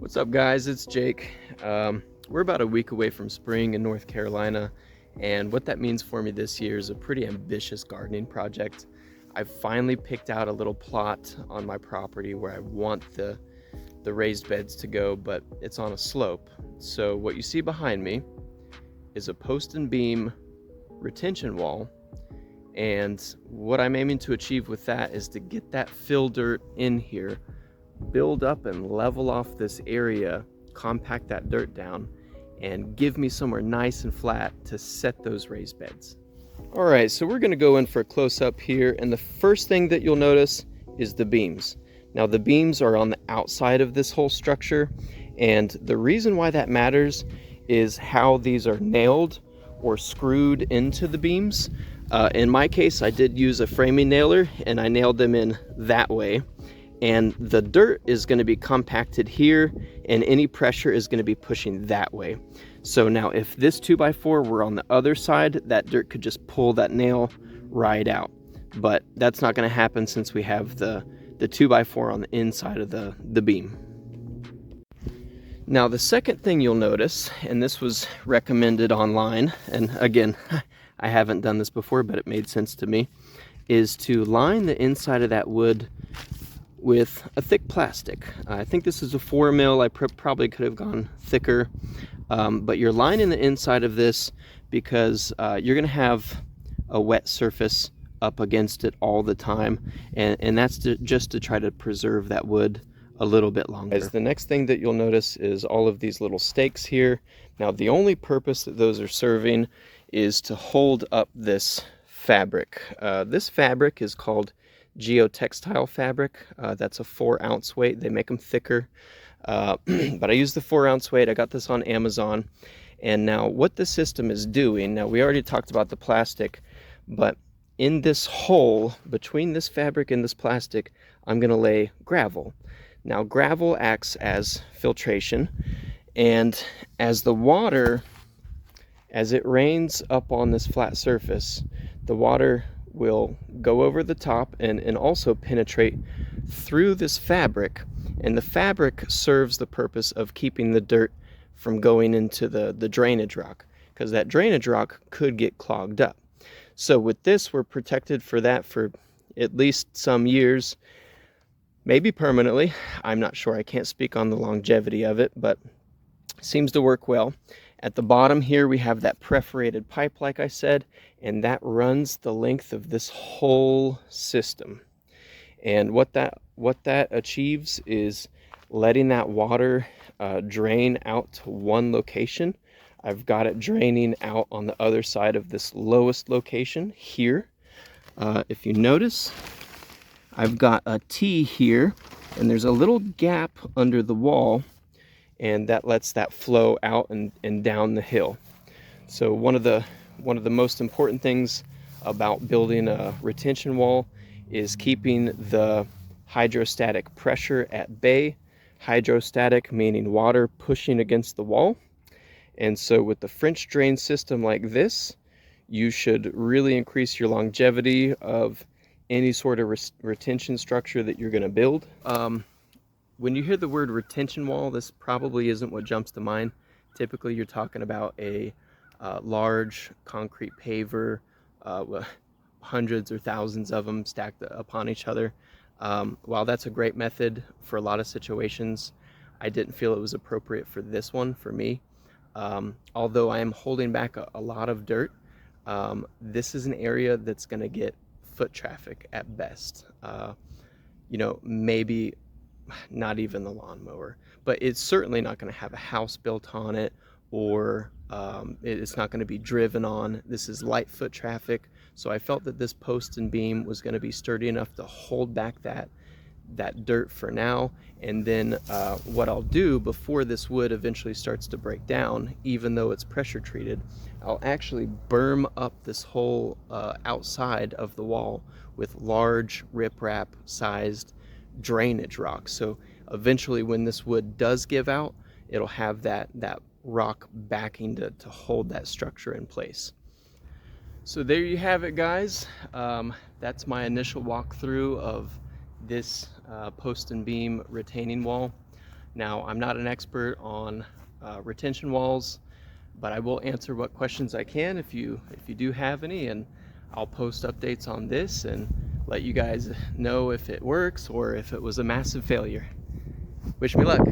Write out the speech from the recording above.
What's up, guys? It's Jake. We're about a week away from spring in North Carolina, and what that means for me this year is a pretty ambitious gardening project. I've finally picked out a little plot on my property where I want the raised beds to go, but it's on a slope. So what you see behind me is a post and beam retention wall, and what I'm aiming to achieve with that is to get that fill dirt in here, build up and level off this area, compact that dirt down, and give me somewhere nice and flat to set those raised beds. All right, so we're gonna go in for a close-up here, and the first thing that you'll notice is the beams. Now the beams are on the outside of this whole structure, and the reason why that matters is how these are nailed or screwed into the beams. In my case, I did use a framing nailer, and I nailed them in that way. And the dirt is going to be compacted here, and any pressure is going to be pushing that way. So now if this 2x4 were on the other side, that dirt could just pull that nail right out. But that's not going to happen since we have the 2x4 on the inside of the beam. Now the second thing you'll notice, and this was recommended online, and again, I haven't done this before, but it made sense to me, is to line the inside of that wood with a thick plastic. I think this is a 4 mil. I probably could have gone thicker, but you're lining the inside of this because you're gonna have a wet surface up against it all the time, and that's just to try to preserve that wood a little bit longer. As the next thing that you'll notice is all of these little stakes here. Now the only purpose that those are serving is to hold up this fabric. This fabric is called geotextile fabric. That's a 4-ounce weight. They make them thicker, but I use the 4-ounce weight. I got this on Amazon. And now what the system is doing, now we already talked about the plastic, but in this hole between this fabric and this plastic, I'm going to lay gravel. Now gravel acts as filtration, and as the water, as it rains up on this flat surface, the water will go over the top and also penetrate through this fabric, and the fabric serves the purpose of keeping the dirt from going into the drainage rock, because that drainage rock could get clogged up. So with this, we're protected for that for at least some years, maybe permanently. I'm not sure. I can't speak on the longevity of it, but it seems to work well. At the bottom here, we have that perforated pipe, like I said, and that runs the length of this whole system. And what that achieves is letting that water drain out to one location. I've got it draining out on the other side of this lowest location here. If you notice, I've got a T here, and there's a little gap under the wall, and that lets that flow out and down the hill. So one of the most important things about building a retention wall is keeping the hydrostatic pressure at bay. Hydrostatic meaning water pushing against the wall. And so with the French drain system like this, you should really increase your longevity of any sort of retention structure that you're going to build. When you hear the word retention wall, this probably isn't what jumps to mind. Typically, you're talking about a large concrete paver, with hundreds or thousands of them stacked upon each other. While that's a great method for a lot of situations, I didn't feel it was appropriate for this one, for me. Although I am holding back a lot of dirt, this is an area that's going to get foot traffic at best. You know, maybe not even the lawnmower, but it's certainly not going to have a house built on it, or it's not going to be driven on. This is light foot traffic, so I felt that this post and beam was going to be sturdy enough to hold back that dirt for now. And then what I'll do before this wood eventually starts to break down, even though it's pressure treated, I'll actually berm up this whole outside of the wall with large riprap sized drainage rock. So eventually when this wood does give out, it'll have that rock backing to hold that structure in place. So there you have it, guys. That's my initial walkthrough of this post and beam retaining wall. Now, I'm not an expert on retention walls, but I will answer what questions I can if you do have any, and I'll post updates on this and let you guys know if it works or if it was a massive failure. Wish me luck.